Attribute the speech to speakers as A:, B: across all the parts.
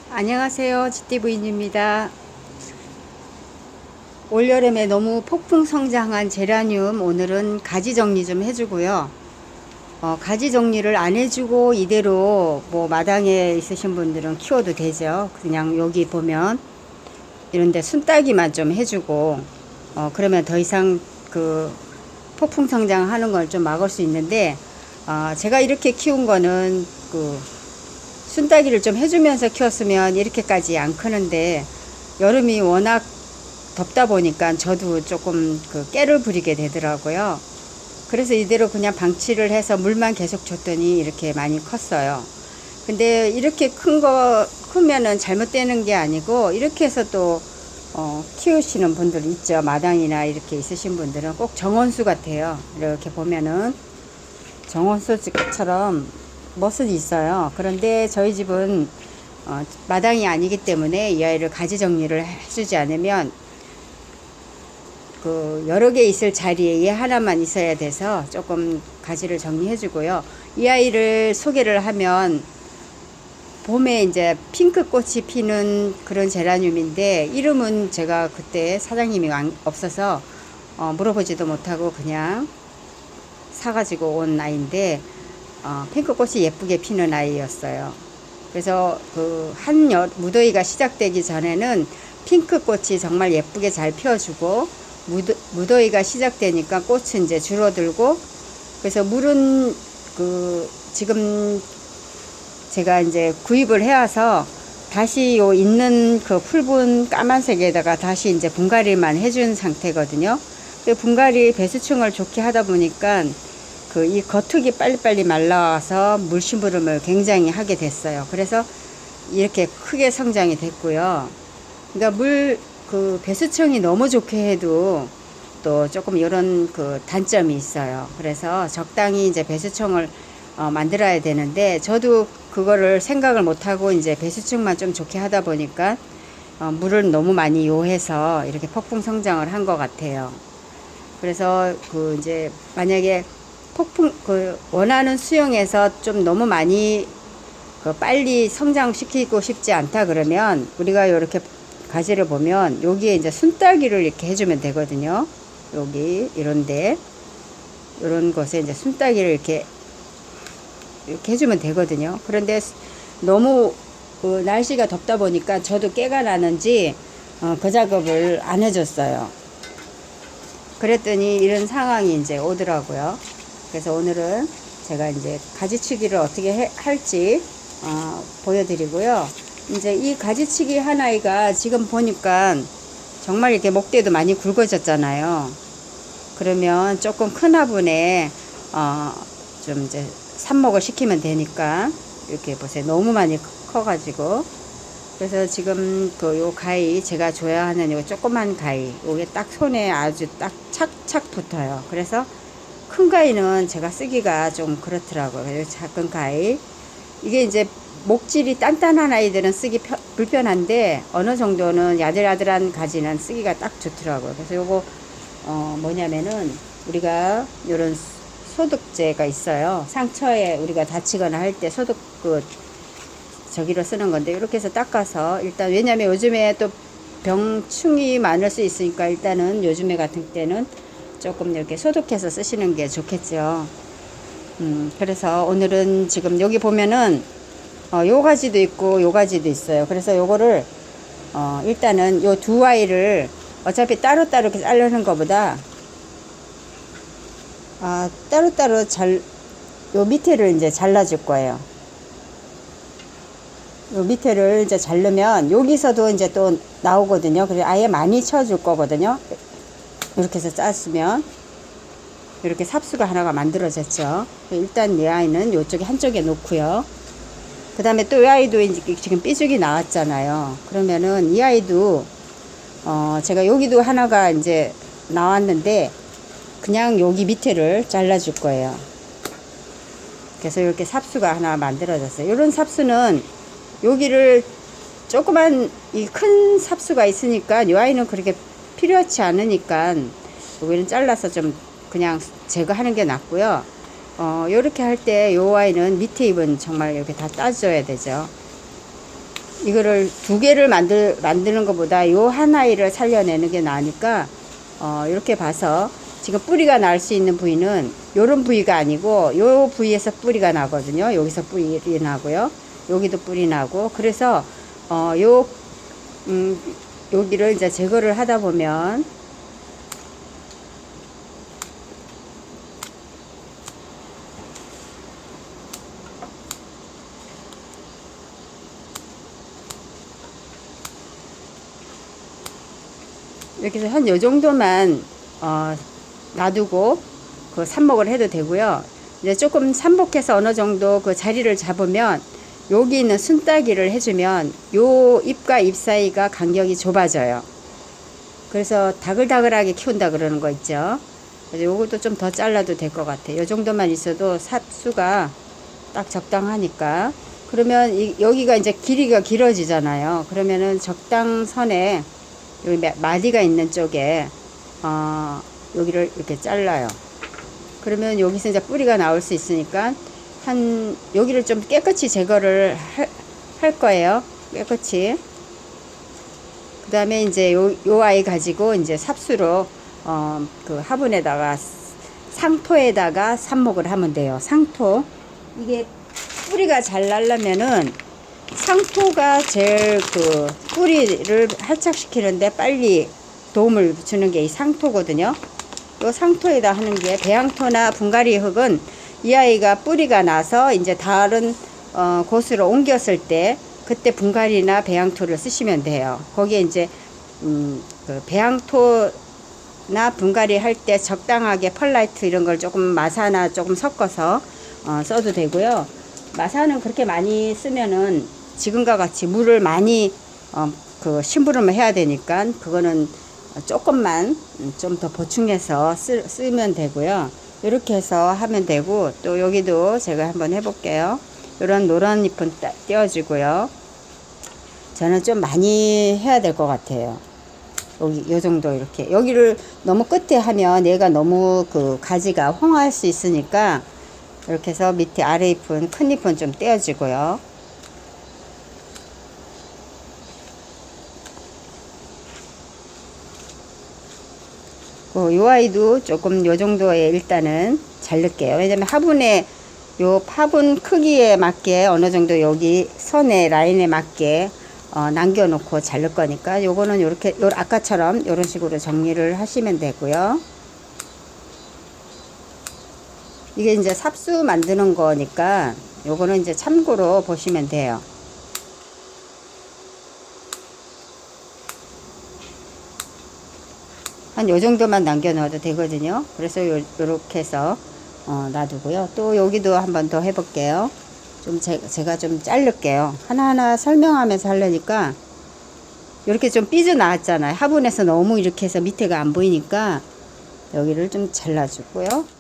A: 안녕하세요. GT부인입니다. 올여름에 너무 폭풍 성장한 제라늄 오늘은 가지 정리 좀 해주고요. 가지 정리를 안 해주고 이대로 뭐 마당에 있으신 분들은 키워도 되죠. 그냥 여기 보면 이런데 순따기만 좀 해주고 그러면 더 이상 그 폭풍 성장하는 걸 좀 막을 수 있는데 제가 이렇게 키운 거는 그 순따기를 좀 해주면서 키웠으면 이렇게까지 안 크는데 여름이 워낙 덥다 보니까 저도 조금 그 깨를 부리게 되더라고요. 그래서 이대로 그냥 방치를 해서 물만 계속 줬더니 이렇게 많이 컸어요. 근데 이렇게 크면은 잘못되는 게 아니고 이렇게 해서 또 키우시는 분들 있죠. 마당이나 이렇게 있으신 분들은 꼭 정원수 같아요. 이렇게 보면은 정원수처럼 멋은 있어요. 그런데 저희 집은 마당이 아니기 때문에 이 아이를 가지 정리를 해주지 않으면 그 여러 개 있을 자리에 얘 하나만 있어야 돼서 조금 가지를 정리해주고요. 이 아이를 소개를 하면 봄에 이제 핑크 꽃이 피는 그런 제라늄인데 이름은 제가 그때 사장님이 없어서 물어보지도 못하고 그냥 사가지고 온 아이인데 핑크꽃이 예쁘게 피는 아이였어요. 그래서 그 무더위가 시작되기 전에는 핑크꽃이 정말 예쁘게 잘 피어주고 무더위가 시작되니까 꽃은 이제 줄어들고 그래서 물은 그 지금 제가 이제 구입을 해와서 다시 요 있는 그 붉은 까만색에다가 다시 이제 분갈이만 해준 상태거든요. 그 분갈이 배수층을 좋게 하다 보니까 그 이 겉흙이 빨리빨리 말라와서 물심부름을 굉장히 하게 됐어요. 그래서 이렇게 크게 성장이 됐고요. 그러니까 그 배수층이 너무 좋게 해도 또 조금 이런 그 단점이 있어요. 그래서 적당히 이제 배수층을 만들어야 되는데 저도 그거를 생각을 못하고 이제 배수층만 좀 좋게 하다 보니까 물을 너무 많이 요해서 이렇게 폭풍 성장을 한 것 같아요. 그래서 그 이제 만약에 그 원하는 수영에서 좀 너무 많이 그 빨리 성장시키고 싶지 않다 그러면 우리가 이렇게 가지를 보면 여기에 이제 순따기를 이렇게 해주면 되거든요. 여기 이런데 이런 곳에 이제 순따기를 이렇게 해주면 되거든요. 그런데 너무 그 날씨가 덥다 보니까 저도 깨가 나는지 그 작업을 안 해줬어요. 그랬더니 이런 상황이 이제 오더라고요. 그래서 오늘은 제가 이제 가지치기를 어떻게 할지 보여드리고요. 이제 이 가지치기 하나이가 지금 보니까 정말 이렇게 목대도 많이 굵어졌잖아요. 그러면 조금 큰 화분에 좀 이제 삽목을 시키면 되니까 이렇게 보세요. 너무 많이 커가지고 그래서 지금 그 요 가위 제가 줘야 하는 요 조그만 가위 요게 딱 손에 아주 딱 착착 붙어요. 그래서 큰 가위는 제가 쓰기가 좀 그렇더라고요. 작은 가위 이게 이제 목질이 단단한 아이들은 쓰기 불편한데 어느 정도는 야들야들한 가지는 쓰기가 딱 좋더라고요. 그래서 요거 뭐냐면은 우리가 요런 소독제가 있어요. 상처에 우리가 다치거나 할 때 소독 저기로 쓰는 건데 이렇게 해서 닦아서 일단 왜냐면 요즘에 또 병충이 많을 수 있으니까 일단은 요즘에 같은 때는 조금 이렇게 소독해서 쓰시는 게 좋겠죠. 그래서 오늘은 지금 여기 보면은 요 가지도 있고 요 가지도 있어요. 그래서 요거를 일단은 요 두 아이를 어차피 따로따로 이렇게 자르는 것보다 따로따로 요 밑에를 이제 잘라줄 거예요. 요 밑에를 이제 자르면 여기서도 이제 또 나오거든요. 그래서 아예 많이 쳐줄 거거든요. 이렇게 해서 짰으면 이렇게 삽수가 하나가 만들어졌죠. 일단 이 아이는 이쪽에 한쪽에 놓고요. 그 다음에 또 이 아이도 이제 지금 삐죽이 나왔잖아요. 그러면은 이 아이도 제가 여기도 하나가 이제 나왔는데 그냥 여기 밑에를 잘라줄 거예요. 그래서 이렇게 삽수가 하나 만들어졌어요. 이런 삽수는 여기를 조그만 이 큰 삽수가 있으니까 이 아이는 그렇게 필요하지 않으니까 여기는 잘라서 좀 그냥 제거하는 게 낫고요. 요렇게 할 때 요 아이는 밑에 잎은 정말 이렇게 다 따줘야 되죠. 이거를 두 개를 만드는 것보다 요 한 아이를 살려내는 게 나으니까 이렇게 봐서 지금 뿌리가 날 수 있는 부위는 요런 부위가 아니고 요 부위에서 뿌리가 나거든요. 여기서 뿌리 나고요. 여기도 뿌리 나고. 그래서 여기를 이제 제거를 하다 보면 이렇게 해서 한 요 정도만 놔두고 그 삽목을 해도 되고요. 이제 조금 삼복해서 어느 정도 그 자리를 잡으면 여기 있는 순따기를 해주면 요 잎과 잎 사이가 간격이 좁아져요. 그래서 다글다글하게 키운다 그러는 거 있죠. 그래서 요것도 좀 더 잘라도 될 것 같아요. 요 정도만 있어도 삽수가 딱 적당하니까. 그러면 여기가 이제 길이가 길어지잖아요. 그러면은 적당선에 여기 마디가 있는 쪽에 여기를 이렇게 잘라요. 그러면 여기서 이제 뿌리가 나올 수 있으니까 여기를 좀 깨끗이 제거를 할 거예요. 깨끗이. 그 다음에 이제 요 아이 가지고 이제 삽수로 그 화분에다가 상토에다가 삽목을 하면 돼요. 상토. 이게 뿌리가 잘 나려면은 상토가 제일 그 뿌리를 활착시키는데 빨리 도움을 주는 게 이 상토거든요. 이 상토에다 하는 게 배양토나 분갈이 흙은 이 아이가 뿌리가 나서 이제 다른 곳으로 옮겼을 때 그때 분갈이나 배양토를 쓰시면 돼요. 거기에 이제 그 배양토나 분갈이 할 때 적당하게 펄라이트 이런 걸 조금 마사나 조금 섞어서 써도 되고요. 마사는 그렇게 많이 쓰면은 지금과 같이 물을 많이 그 심부름을 해야 되니까 그거는 조금만 좀 더 보충해서 쓰면 되고요. 이렇게 해서 하면 되고, 또 여기도 제가 한번 해볼게요. 이런 노란 잎은 떼어주고요. 저는 좀 많이 해야 될 것 같아요. 여기 요 정도 이렇게 여기를 너무 끝에 하면 얘가 너무 그 가지가 홍할 수 있으니까 이렇게 해서 밑에 아래 잎은 큰 잎은 좀 떼어주고요. 요 아이도 조금 요 정도에 일단은 자를게요. 왜냐면 화분에 요 화분 크기에 맞게 어느 정도 여기 선에 라인에 맞게 남겨놓고 자를 거니까 요거는 요렇게 아까처럼 요런 식으로 정리를 하시면 되고요. 이게 이제 삽수 만드는 거니까 요거는 이제 참고로 보시면 돼요. 한 요 정도만 남겨 넣어도 되거든요. 그래서 요렇게 해서 놔두고요. 또 여기도 한번 더 해볼게요. 좀 제가 좀 자를게요. 하나하나 설명하면서 하려니까 이렇게 좀 삐져 나왔잖아요. 화분에서 너무 이렇게 해서 밑에가 안 보이니까 여기를 좀 잘라주고요.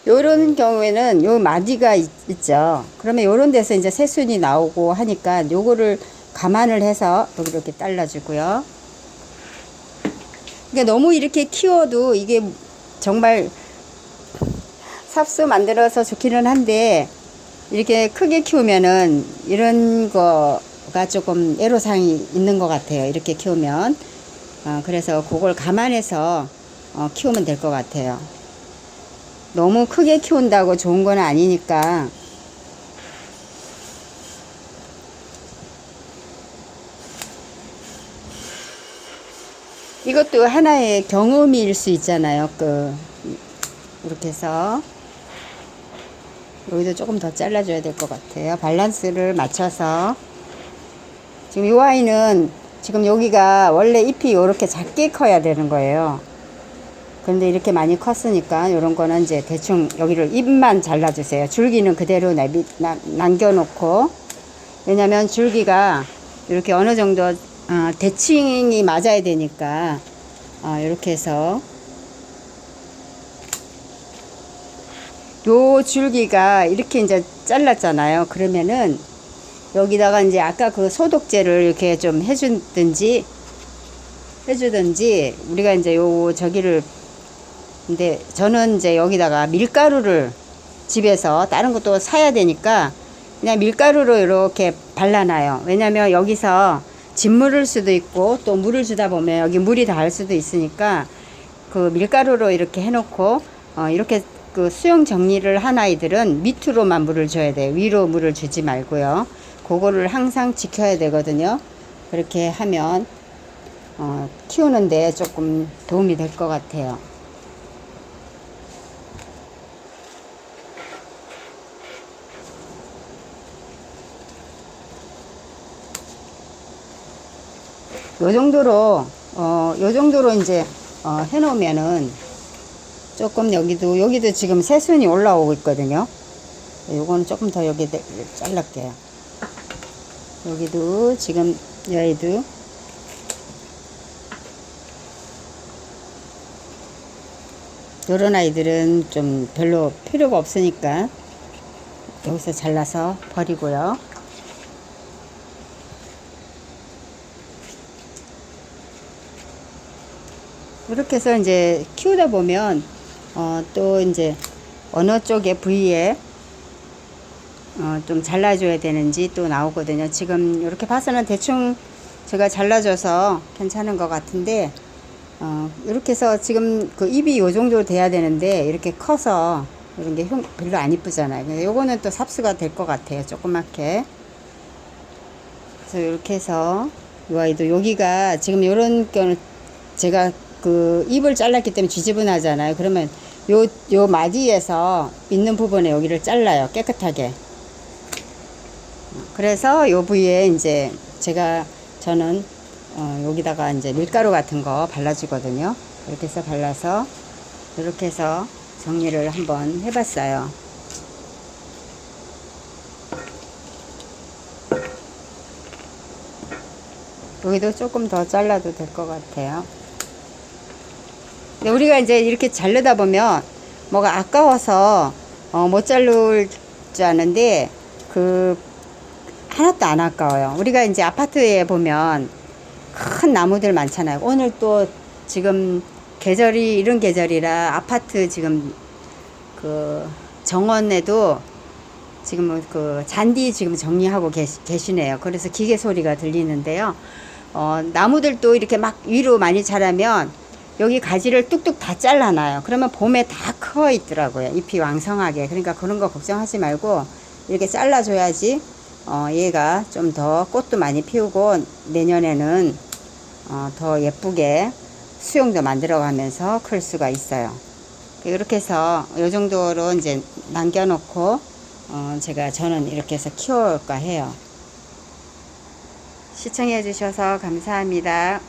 A: 요런 경우에는 요 마디가 있죠. 그러면 요런 데서 이제 새순이 나오고 하니까 요거를 감안을 해서 이렇게 잘라주고요. 그러니까 너무 이렇게 키워도 이게 정말 삽수 만들어서 좋기는 한데 이렇게 크게 키우면은 이런 거가 조금 애로사항이 있는 것 같아요. 이렇게 키우면. 그래서 그걸 감안해서 키우면 될 것 같아요. 너무 크게 키운다고 좋은 건 아니니까. 이것도 하나의 경험일 수 있잖아요. 이렇게 해서 여기도 조금 더 잘라줘야 될 것 같아요. 밸런스를 맞춰서. 지금 이 아이는 지금 여기가 원래 잎이 이렇게 작게 커야 되는 거예요. 그런데 이렇게 많이 컸으니까 요런 거는 이제 대충 여기를 잎만 잘라주세요. 줄기는 그대로 남겨놓고, 왜냐면 줄기가 이렇게 어느 정도 대칭이 맞아야 되니까 이렇게 해서 요 줄기가 이렇게 이제 잘랐잖아요. 그러면은 여기다가 이제 아까 그 소독제를 이렇게 좀 해주든지 우리가 이제 저기를, 근데 저는 이제 여기다가 밀가루를 집에서 다른 것도 사야 되니까 그냥 밀가루로 이렇게 발라놔요. 왜냐면 여기서 짓물을 수도 있고 또 물을 주다 보면 여기 물이 닿을 수도 있으니까 그 밀가루로 이렇게 해놓고 이렇게 그 수영 정리를 한 아이들은 밑으로만 물을 줘야 돼요. 위로 물을 주지 말고요. 그거를 항상 지켜야 되거든요. 그렇게 하면 키우는데 조금 도움이 될 것 같아요. 요 정도로 이제 해놓으면은 조금 여기도 지금 새순이 올라오고 있거든요. 요거는 조금 더 여기 잘랄게요. 여기도 지금 여기도 요런 아이들은 좀 별로 필요가 없으니까 여기서 잘라서 버리고요. 이렇게 해서 이제 키우다 보면 또 이제 어느 쪽에 부위에 좀 잘라줘야 되는지 또 나오거든요. 지금 이렇게 봐서는 대충 제가 잘라줘서 괜찮은 것 같은데 이렇게 해서 지금 그 잎이 요 정도 돼야 되는데 이렇게 커서 이런 게 별로 안 이쁘잖아요. 근데 요거는 또 삽수가 될 것 같아요. 조그맣게. 그래서 이렇게 해서 이 아이도 여기가 지금 요런 거는 제가 그 잎을 잘랐기 때문에 지저분하잖아요. 그러면 요 마디에서 있는 부분에 여기를 잘라요. 깨끗하게. 그래서 요 부위에 이제 저는 여기다가 이제 밀가루 같은 거 발라주거든요. 이렇게 해서 발라서 이렇게 해서 정리를 한번 해봤어요. 여기도 조금 더 잘라도 될 것 같아요. 근데 우리가 이제 이렇게 자르다 보면 뭐가 아까워서 못 자를 줄 아는데 하나도 안 아까워요. 우리가 이제 아파트에 보면 큰 나무들 많잖아요. 오늘 또 지금 계절이 이런 계절이라 아파트 지금 그 정원에도 지금 그 잔디 지금 정리하고 계시네요. 그래서 기계 소리가 들리는데요. 나무들도 이렇게 막 위로 많이 자라면 여기 가지를 뚝뚝 다 잘라놔요. 그러면 봄에 다 커 있더라고요. 잎이 왕성하게. 그러니까 그런 거 걱정하지 말고 이렇게 잘라줘야지 얘가 좀 더 꽃도 많이 피우고 내년에는 더 예쁘게 수용도 만들어가면서 클 수가 있어요. 이렇게 해서 이 정도로 이제 남겨놓고 저는 이렇게 해서 키워볼까 해요. 시청해 주셔서 감사합니다.